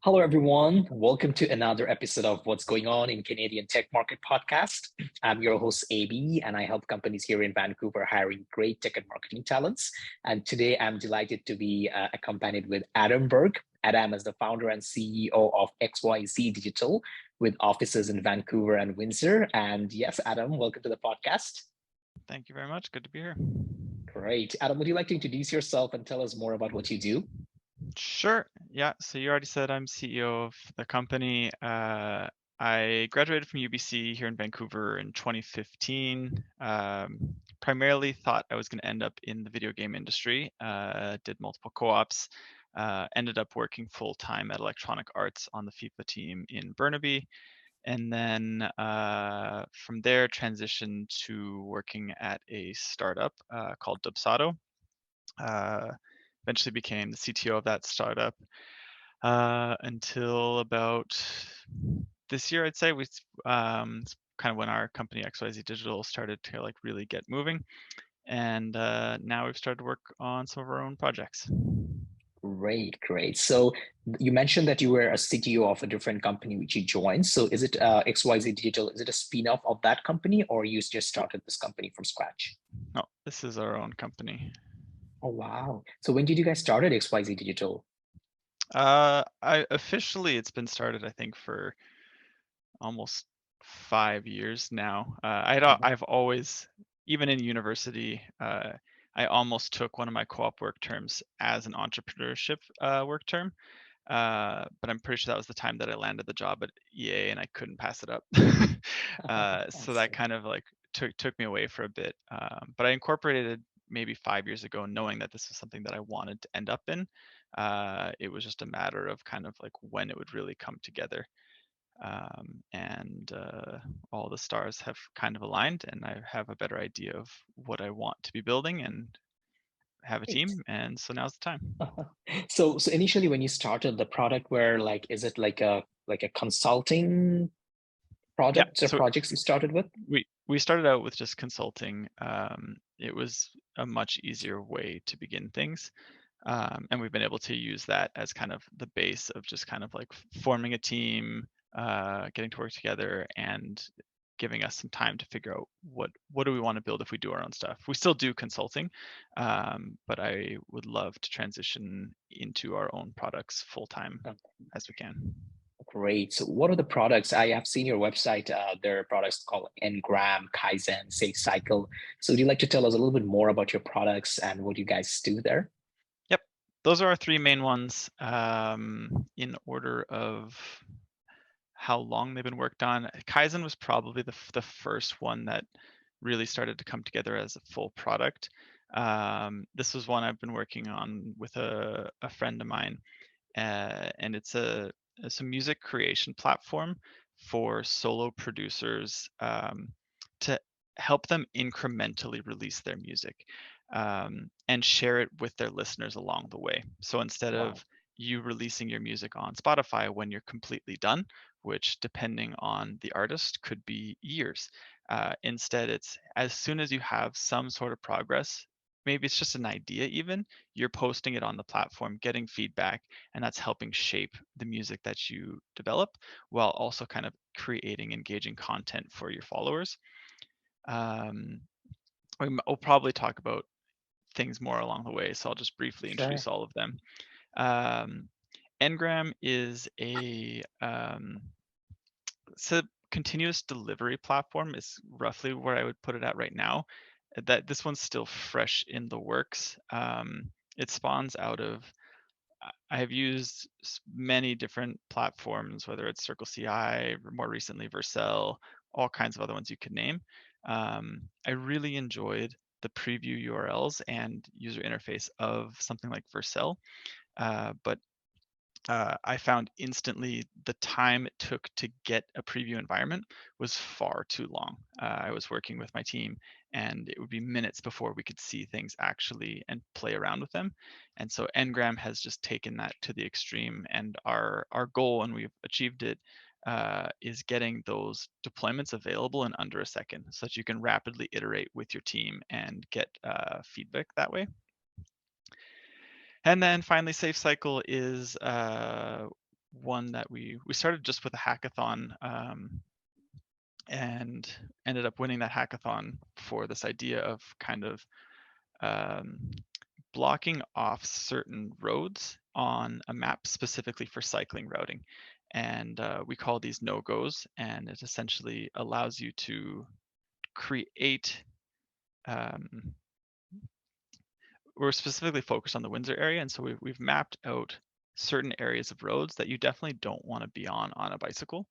Hello, everyone. Welcome to another episode of What's Going On in Canadian Tech Market podcast. I'm your host, AB, and I help companies here in Vancouver hiring great tech and marketing talents. And today I'm delighted to be accompanied with Adam Berg. Adam is the founder and CEO of XYZ Digital with offices in Vancouver and Windsor. And yes, Adam, welcome to the podcast. Thank you very much. Good to be here. Great. Adam, would you like to introduce yourself and tell us more about what you do? Sure. Yeah. So you already said I'm CEO of the company. I graduated from UBC here in Vancouver in 2015. Primarily thought I was going to end up in the video game industry. Did multiple co-ops. Ended up working full time at Electronic Arts on the FIFA team in Burnaby. And then from there, transitioned to working at a startup called Dubsado. Eventually became the CTO of that startup until about this year, I'd say. It's kind of when our company XYZ Digital started to like really get moving, and now we've started to work on some of our own projects. Great, great. So you mentioned that you were a CTO of a different company which you joined. So is it XYZ Digital? Is it a spin-off of that company, or you just started this company from scratch? No, this is our own company. Oh, wow. So when did you guys start at XYZ Digital? It's been started, I think, for almost 5 years now. I've always, even in university, I almost took one of my co-op work terms as an entrepreneurship work term. But I'm pretty sure that was the time that I landed the job at EA and I couldn't pass it up. I So that see. kind of like took me away for a bit. But I incorporated it maybe 5 years ago, knowing that this was something that I wanted to end up in. It was just a matter of kind of like when it would really come together. And all the stars have kind of aligned, and I have a better idea of what I want to be building and have a Great. team. And so now's the time. So initially when you started the product, where like is it like a consulting Yeah. products or So projects you started with? we started out with just consulting. It was a much easier way to begin things. And we've been able to use that as kind of the base of just kind of like forming a team, getting to work together, and giving us some time to figure out what do we want to build if we do our own stuff. We still do consulting, but I would love to transition into our own products full time as we can. Great. So what are the products? I have seen your website. There are products called Engram, Kaizen, SafeCycle. So would you like to tell us a little bit more about your products and what you guys do there? Yep, those are our three main ones in order of how long they've been worked on. Kaizen was probably the first one that really started to come together as a full product. This was one I've been working on with a friend of mine, and it's a music creation platform for solo producers to help them incrementally release their music and share it with their listeners along the way. So instead Wow. of you releasing your music on Spotify when you're completely done, which depending on the artist could be years. Instead, it's as soon as you have some sort of progress, maybe it's just an idea even, you're posting it on the platform, getting feedback, and that's helping shape the music that you develop while also kind of creating engaging content for your followers. Um, we'll probably talk about things more along the way, so I'll just briefly Sure. introduce all of them. Um, Engram is it's a continuous delivery platform is roughly where I would put it at right now. That this one's still fresh in the works. It spawns out of I have used many different platforms, whether it's Circle CI, more recently Vercel, all kinds of other ones you could name. I really enjoyed the preview URLs and user interface of something like Vercel, but I found instantly the time it took to get a preview environment was far too long. I was working with my team, and it would be minutes before we could see things actually and play around with them. And so Ngram has just taken that to the extreme. And our goal, and we've achieved it, is getting those deployments available in under a second, so that you can rapidly iterate with your team and get feedback that way. And then finally, SafeCycle is one that we started just with a hackathon, and ended up winning that hackathon for this idea of kind of um, blocking off certain roads on a map specifically for cycling routing. And we call these no-goes, and it essentially allows you to create. Um, we're specifically focused on the Windsor area, and so we've mapped out certain areas of roads that you definitely don't want to be on a bicycle.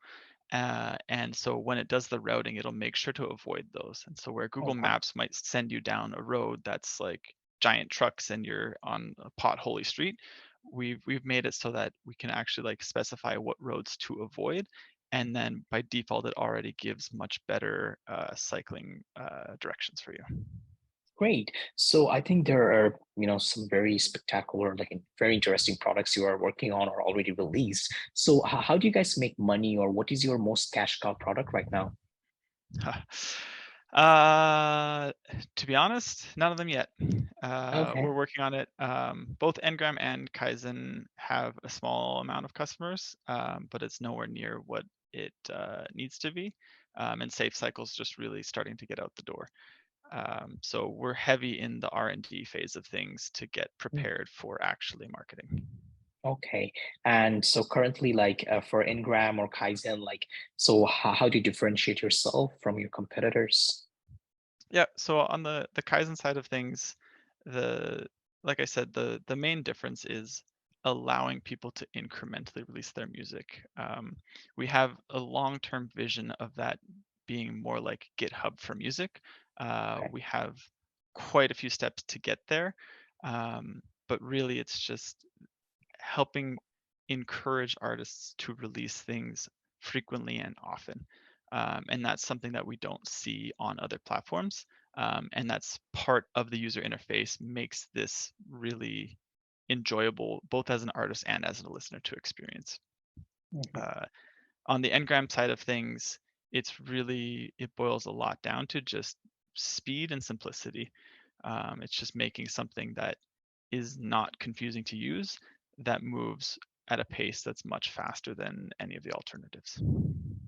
And so when it does the routing, it'll make sure to avoid those. And so where Google Oh, wow. Maps might send you down a road that's like giant trucks and you're on a potholy street, we've made it so that we can actually like specify what roads to avoid. And then by default, it already gives much better cycling directions for you. Great. So I think there are, some very spectacular, like very interesting products you are working on or already released. So how do you guys make money, or what is your most cash cow product right now? Uh, to be honest, none of them yet. Okay. We're working on it. Both Engram and Kaizen have a small amount of customers, but it's nowhere near what it needs to be. And SafeCycle is just really starting to get out the door. So we're heavy in the R&D phase of things to get Mm, prepared for actually marketing. okay. And so currently, like for Engram or Kaizen, like, so how do you differentiate yourself from your competitors? Yeah, so on the Kaizen side of things, the like I said, the main difference is allowing people to incrementally release their music. We have a long-term vision of that being more like GitHub for music. Okay. We have quite a few steps to get there, but really it's just helping encourage artists to release things frequently and often. And that's something that we don't see on other platforms. And that's part of the user interface makes this really enjoyable, both as an artist and as a listener to experience. Mhm. Uh, on the Ngram side of things, it boils a lot down to just speed and simplicity. It's just making something that is not confusing to use, that moves at a pace that's much faster than any of the alternatives.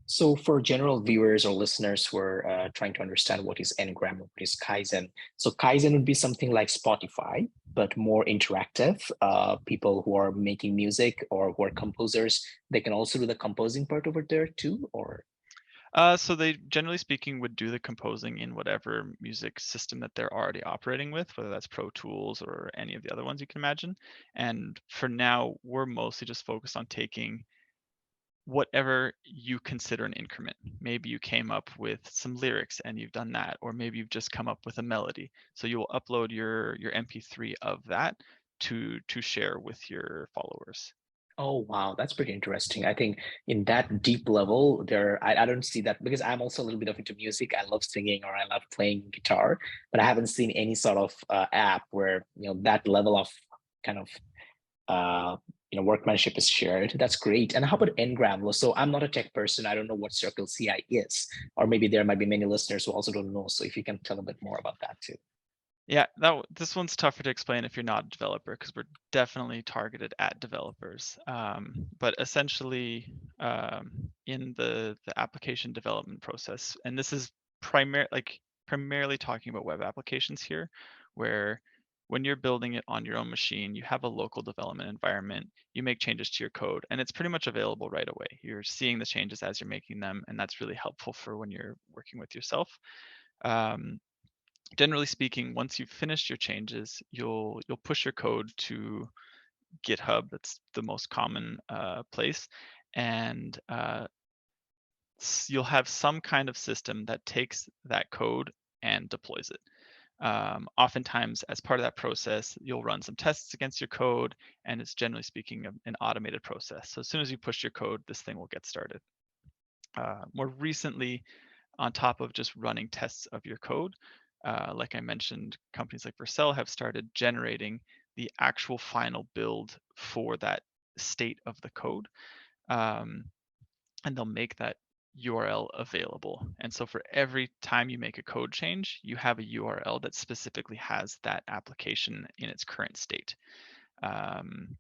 So for general viewers or listeners who are trying to understand what is Engram, what is Kaizen, so Kaizen would be something like Spotify, but more interactive. People who are making music or who are composers, they can also do the composing part over there too, or? So they, generally speaking, would do the composing in whatever music system that they're already operating with, whether that's Pro Tools or any of the other ones you can imagine. And for now, we're mostly just focused on taking whatever you consider an increment. Maybe you came up with some lyrics and you've done that, or maybe you've just come up with a melody. So you will upload your MP3 of that to share with your followers. Oh, wow, that's pretty interesting. I think in that deep level, I don't see that because I'm also a little bit of into music. I love singing or I love playing guitar, but I haven't seen any sort of app where, that level of kind of workmanship is shared. That's great. And how about Ngram? So I'm not a tech person. I don't know what Circle CI is, or maybe there might be many listeners who also don't know. So if you can tell a bit more about that too. Yeah, this one's tougher to explain if you're not a developer because we're definitely targeted at developers. But essentially, in the application development process, and this is primarily talking about web applications here, where when you're building it on your own machine, you have a local development environment, you make changes to your code, and it's pretty much available right away. You're seeing the changes as you're making them, and that's really helpful for when you're working with yourself. Um, Generally speaking, once you've finished your changes, you'll push your code to GitHub. That's the most common place, and you'll have some kind of system that takes that code and deploys it. Oftentimes, as part of that process, you'll run some tests against your code, and it's generally speaking an automated process. So as soon as you push your code, this thing will get started. More recently, on top of just running tests of your code. Like I mentioned, companies like Vercel have started generating the actual final build for that state of the code. Um, and they'll make that URL available. And so for every time you make a code change, you have a URL that specifically has that application in its current state. Um,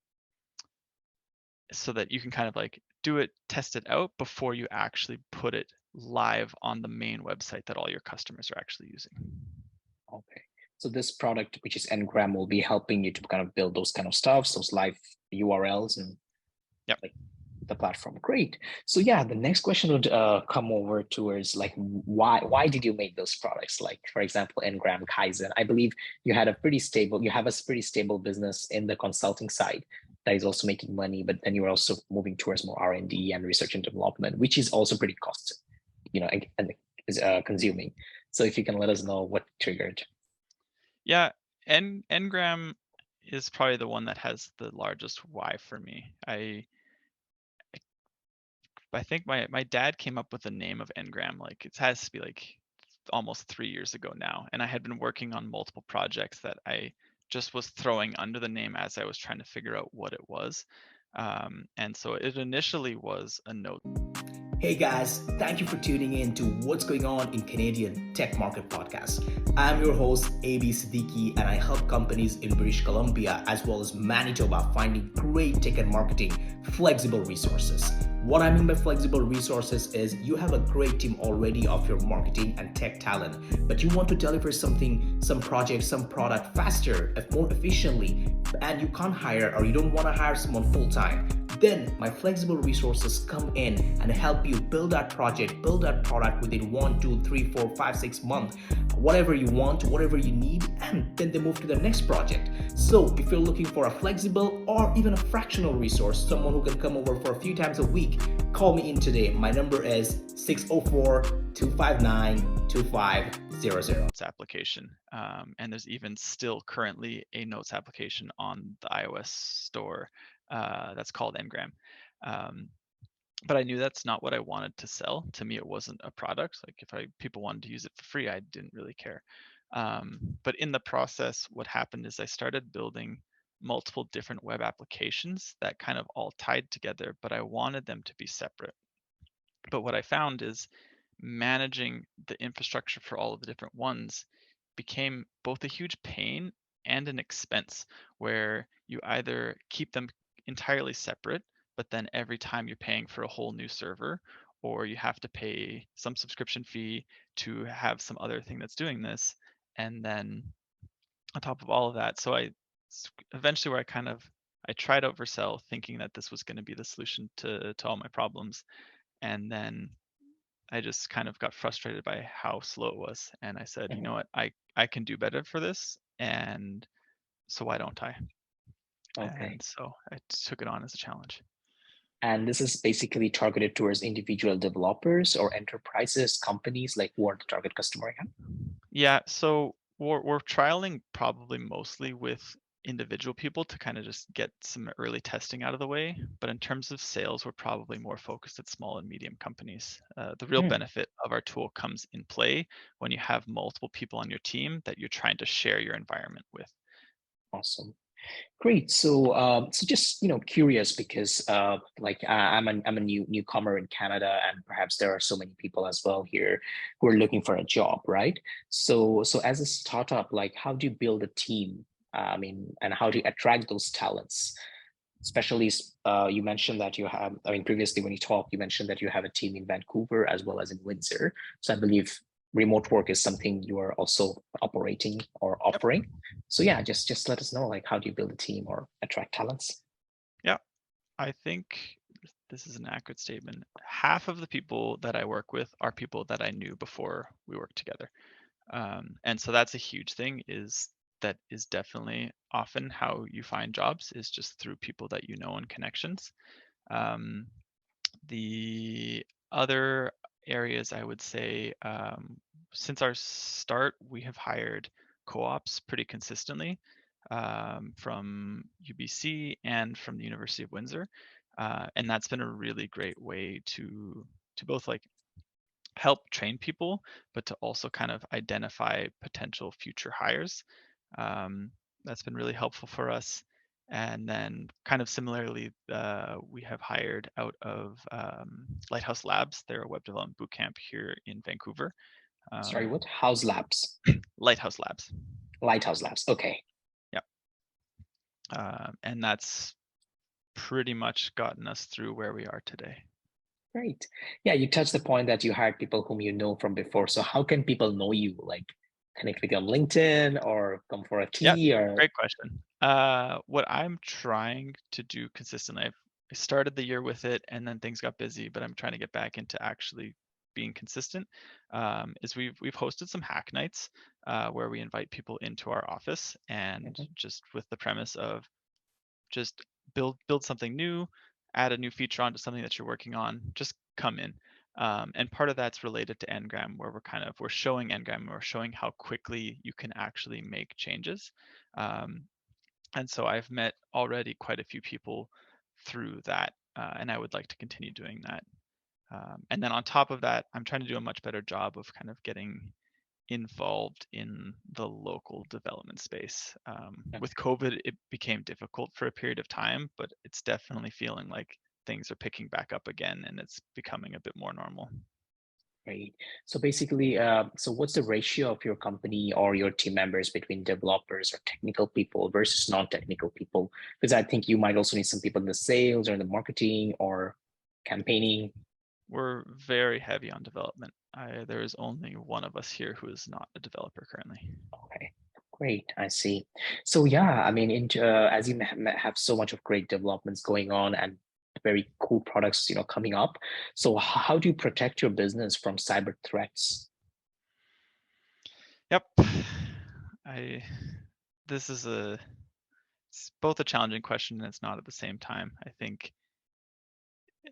so that you can kind of like do it, test it out before you actually put it live on the main website that all your customers are actually using. Okay. So this product, which is Engram, will be helping you to kind of build those kind of stuff, those live URLs and Yep. like the platform. Great. So yeah, the next question would come over towards like why did you make those products? Like for example, Engram, Kaizen. I believe you have a pretty stable business in the consulting side that is also making money, but then you're also moving towards more R&D and research and development, which is also pretty cost, and is consuming. So if you can let us know what triggered. Yeah, Ngram is probably the one that has the largest why for me. I think my dad came up with the name of Ngram, like it has to be like almost 3 years ago now, and I had been working on multiple projects that I just was throwing under the name as I was trying to figure out what it was. And so it initially was a note. Hey guys, thank you for tuning in to What's Going On in Canadian Tech Market Podcast. I'm your host, AB Siddiqui, and I help companies in British Columbia as well as Manitoba finding great tech and marketing flexible resources. What I mean by flexible resources is you have a great team already of your marketing and tech talent, but you want to deliver something, some project, some product faster, more efficiently, and you can't hire or you don't want to hire someone full time. Then my flexible resources come in and help you build that project, build that product within 1, 2, 3, 4, 5, 6 months, whatever you want, whatever you need, and then they move to the next project. So if you're looking for a flexible or even a fractional resource, someone who can come over for a few times a week, call me in today. My number is 604-259-2500. Notes application. And there's even still currently a notes application on the iOS store that's called Engram. But I knew that's not what I wanted to sell. To me, it wasn't a product. Like if people wanted to use it for free, I didn't really care. But in the process, what happened is I started building multiple different web applications that kind of all tied together, but I wanted them to be separate. But what I found is managing the infrastructure for all of the different ones became both a huge pain and an expense, where you either keep them entirely separate, but then every time you're paying for a whole new server, or you have to pay some subscription fee to have some other thing that's doing this. And then on top of all of that, so eventually where I tried to oversell thinking that this was going to be the solution to all my problems. And then I just kind of got frustrated by how slow it was. And I said, you know what, I can do better for this. And so why don't I? Okay. And so I took it on as a challenge. And this is basically targeted towards individual developers or enterprises, companies, like who are the target customer again? Yeah, so we're trialing probably mostly with individual people to kind of just get some early testing out of the way. But in terms of sales, we're probably more focused at small and medium companies. The real benefit of our tool comes in play when you have multiple people on your team that you're trying to share your environment with. Awesome. Great. So just curious because I'm a newcomer in Canada, and perhaps there are so many people as well here who are looking for a job, right? So as a startup, like how do you build a team? And how do you attract those talents? Especially, you mentioned that you have. I mean, previously when you talked, you mentioned that you have a team in Vancouver as well as in Windsor. So I believe remote work is something you are also operating or offering. So yeah, just let us know, like, how do you build a team or attract talents? Yeah, I think this is an accurate statement. Half of the people that I work with are people that I knew before we worked together. And so that's a huge thing, that is definitely often how you find jobs, is just through people that you know and connections. Um, the other areas I would say, since our start, we have hired co-ops pretty consistently, from UBC and from the University of Windsor. And that's been a really great way to both like help train people, but to also kind of identify potential future hires. That's been really helpful for us. And then, kind of similarly, we have hired out of Lighthouse Labs. They're a web development bootcamp here in Vancouver. Sorry, what? House Labs? Lighthouse Labs. Lighthouse Labs. Okay. Yeah. And that's pretty much gotten us through where we are today. Great. Yeah, you touched the point that you hired people whom you know from before. So how can people know you? Like connect with you on LinkedIn or come for a Yep, tea or great question. What I'm trying to do consistently, I started the year with it and then things got busy, but I'm trying to get back into actually being consistent. Is we've hosted some hack nights where we invite people into our office and Mhm. just with the premise of just build something new, add a new feature onto something that you're working on, just come in. And part of that's related to Engram, where we're showing Engram, we're showing how quickly you can actually make changes. Um, and so I've met already quite a few people through that, and I would like to continue doing that. And then on top of that, I'm trying to do a much better job of kind of getting involved in the local development space. With COVID, it became difficult for a period of time, but it's definitely feeling like things are picking back up again and it's becoming a bit more normal. Great. So basically, so what's the ratio of your company or your team members between developers or technical people versus non-technical people? Because I think you might also need some people in the sales or in the marketing or campaigning. We're very heavy on development. There is only one of us here who is not a developer currently. Okay, great. I see. So yeah, I mean, as you have so much of great developments going on and very cool products, coming up. So how do you protect your business from cyber threats? Yep. This is it's both a challenging question and it's not at the same time. I think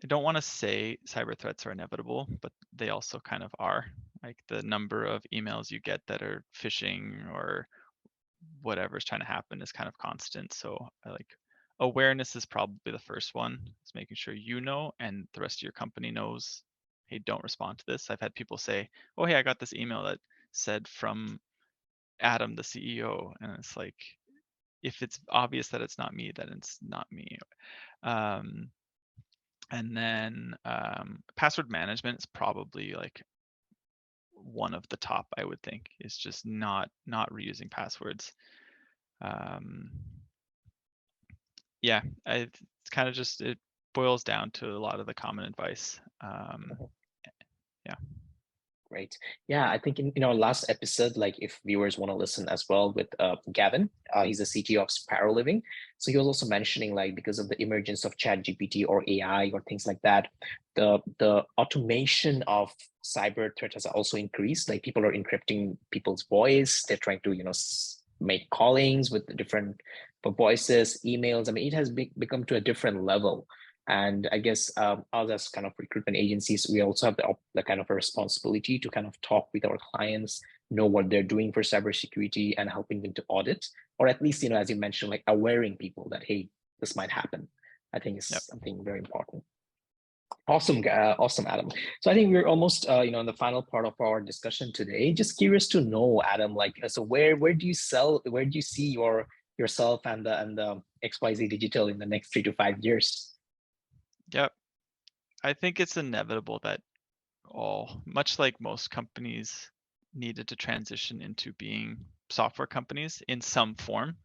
I don't want to say cyber threats are inevitable, but they also kind of are. Like the number of emails you get that are phishing or whatever's trying to happen is kind of constant. So like awareness is probably the first one. It's making sure you know and the rest of your company knows, hey, don't respond to this. I've had people say, oh, hey, I got this email that said from Adam, the CEO. And it's like, if it's obvious that it's not me, then it's not me. And then password management is probably like one of the top, I would think, is just not reusing passwords. Yeah, it's kind of just, it boils down to a lot of the common advice. Yeah. Great. Yeah, I think in our last episode, like if viewers want to listen as well with Gavin, he's the CTO of Sparrow Living. So he was also mentioning like because of the emergence of Chat GPT or AI or things like that, the automation of cyber threat has also increased. Like people are encrypting people's voice. They're trying to make callings with the different voices, emails. I mean, it has become to a different level. And I guess us as kind of recruitment agencies, we also have the kind of a responsibility to kind of talk with our clients, know what they're doing for cybersecurity and helping them to audit, or at least, as you mentioned, like awareing people that, hey, this might happen. I think is something very important. Awesome, awesome, Adam. So I think we're almost, in the final part of our discussion today. Just curious to know, Adam, like, so where do you sell? Where do you see yourself and the XYZ Digital in the next 3 to 5 years? Yep. I think it's inevitable that much like most companies needed to transition into being software companies in some form,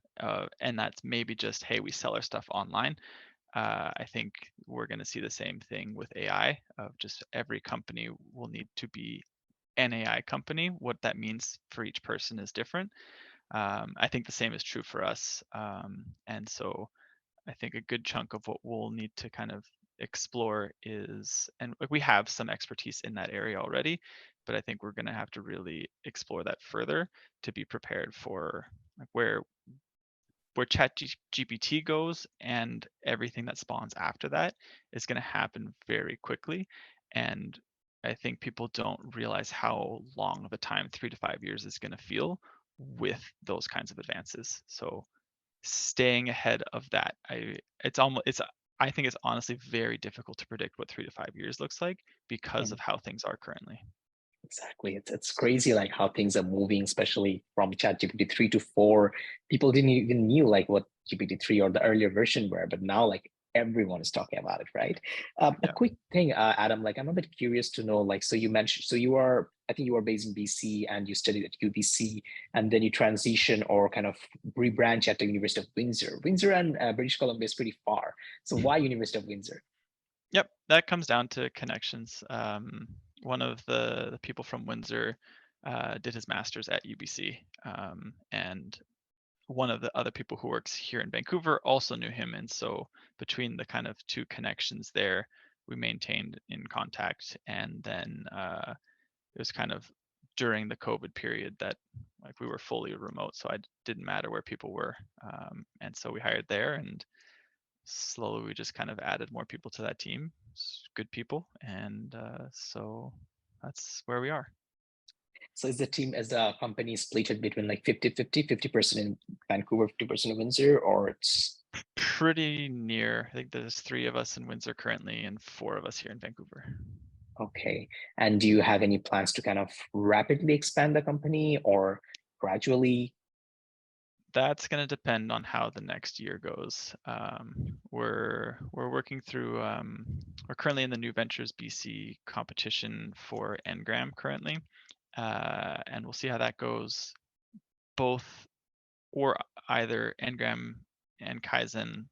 and that's maybe just, hey, we sell our stuff online. I think we're going to see the same thing with AI, of just every company will need to be an AI company. What that means for each person is different. I think the same is true for us. And so I think a good chunk of what we'll need to kind of explore is, and like we have some expertise in that area already, but I think we're going to have to really explore that further to be prepared for like where Chat GPT goes and everything that spawns after that is going to happen very quickly. And I think people don't realize how long of a time 3 to 5 years is going to feel with those kinds of advances. So staying ahead of that, I think it's honestly very difficult to predict what 3 to 5 years looks like because of how things are currently. Exactly. It's crazy like how things are moving, especially from ChatGPT 3 to 4. People didn't even knew like what GPT 3 or the earlier version were, but now like everyone is talking about it, right? A Yeah. quick thing, Adam, like I'm a bit curious to know, like, so you mentioned, so you are, I think you were based in BC and you studied at UBC, and then you transition or kind of rebranch at the University of Windsor. Windsor and British Columbia is pretty far. So why University of Windsor? Yep, that comes down to connections. One of the people from Windsor did his master's at UBC, and one of the other people who works here in Vancouver also knew him, and so between the kind of two connections there, we maintained in contact. And then it was kind of during the COVID period that like we were fully remote, so it didn't matter where people were, and so we hired there, and slowly we just kind of added more people to that team, good people, and so that's where we are. So is the company split between like 50-50, 50% in Vancouver, 50% in Windsor, or it's Pretty near. I think there's 3 of us in Windsor currently and 4 of us here in Vancouver. okay? And do you have any plans to kind of rapidly expand the company or gradually? That's going to depend on how the next year goes. We're working through. We're currently in the New Ventures BC competition for Engram currently, and we'll see how that goes. Both or either Engram and Kaizen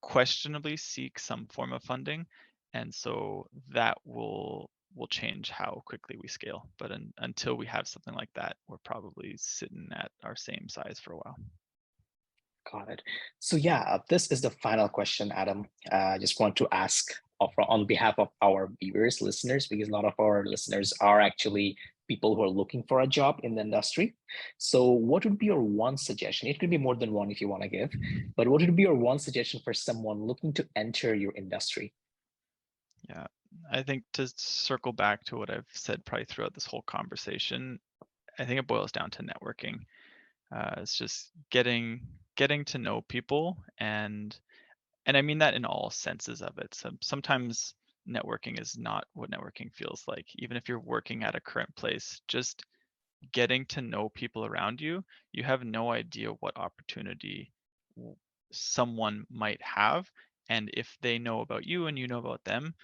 questionably seek some form of funding, and so that will change how quickly we scale. But until we have something like that, we're probably sitting at our same size for a while. Got it. So yeah, this is the final question, Adam. I just want to ask on behalf of our viewers, listeners, because a lot of our listeners are actually people who are looking for a job in the industry. So what would be your one suggestion? It could be more than one if you want to give, but what would be your one suggestion for someone looking to enter your industry? Yeah, I think to circle back to what I've said probably throughout this whole conversation, I think it boils down to networking. It's just getting to know people, and I mean that in all senses of it. So sometimes networking is not what networking feels like. Even if you're working at a current place, just getting to know people around you, you have no idea what opportunity someone might have, and if they know about you and you know about them,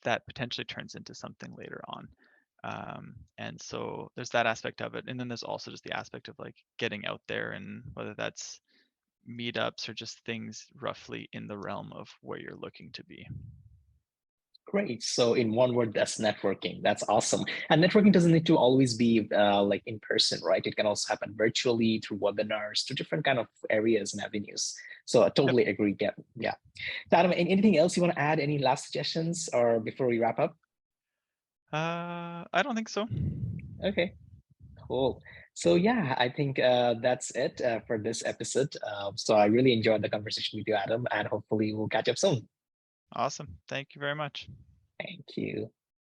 that potentially turns into something later on. And so there's that aspect of it, and then there's also just the aspect of like getting out there, and whether that's meetups or just things roughly in the realm of where you're looking to be. Great. So in one word, that's networking. That's awesome. And networking doesn't need to always be like in person, right? It can also happen virtually through webinars, through different kind of areas and avenues. So I totally agree. Yeah. Yeah. So Adam, anything else you want to add? Any last suggestions or before we wrap up? I don't think so. Okay, cool. So yeah, I think that's it for this episode. So I really enjoyed the conversation with you, Adam, and hopefully we'll catch up soon. Awesome. Thank you very much. Thank you.